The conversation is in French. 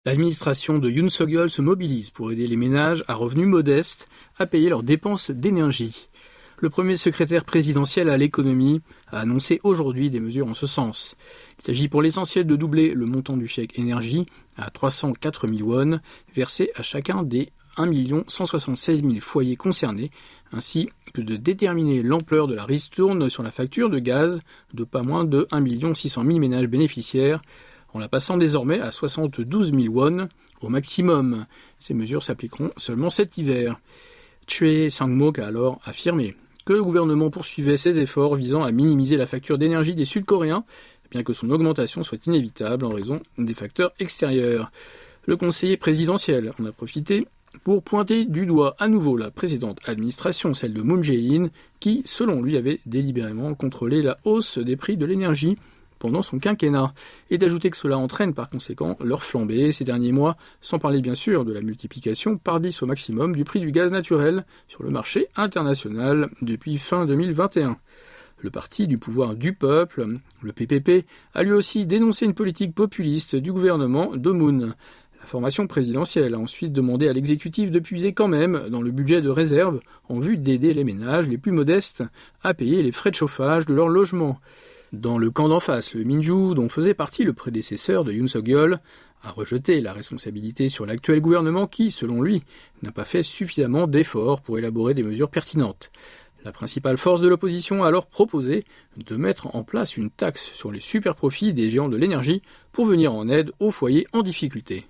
L'administration de Yoon Suk-yeol se mobilise pour aider les ménages à revenus modestes à payer leurs dépenses d'énergie. Le premier secrétaire présidentiel à l'économie a annoncé aujourd'hui des mesures en ce sens. Il s'agit pour l'essentiel de doubler le montant du chèque énergie à 304 000 won, versé à chacun des 1 176 000 foyers concernés, ainsi que de déterminer l'ampleur de la ristourne sur la facture de gaz de pas moins de 1 600 000 ménages bénéficiaires, en la passant désormais à 72 000 won au maximum. Ces mesures s'appliqueront seulement cet hiver. Choi Sang-mok a alors affirmé que le gouvernement poursuivait ses efforts visant à minimiser la facture d'énergie des Sud-Coréens, bien que son augmentation soit inévitable en raison des facteurs extérieurs. Le conseiller présidentiel en a profité pour pointer du doigt à nouveau la précédente administration, celle de Moon Jae-in, qui, selon lui, avait délibérément contrôlé la hausse des prix de l'énergie pendant son quinquennat, et d'ajouter que cela entraîne par conséquent leur flambée ces derniers mois, sans parler bien sûr de la multiplication par 10 au maximum du prix du gaz naturel sur le marché international depuis fin 2021. Le parti du pouvoir du peuple, le PPP, a lui aussi dénoncé une politique populiste du gouvernement de Moon. La formation présidentielle a ensuite demandé à l'exécutif de puiser quand même dans le budget de réserve en vue d'aider les ménages les plus modestes à payer les frais de chauffage de leur logement. Dans le camp d'en face, le Minju, dont faisait partie le prédécesseur de Yoon Suk-yeol, a rejeté la responsabilité sur l'actuel gouvernement qui, selon lui, n'a pas fait suffisamment d'efforts pour élaborer des mesures pertinentes. La principale force de l'opposition a alors proposé de mettre en place une taxe sur les superprofits des géants de l'énergie pour venir en aide aux foyers en difficulté.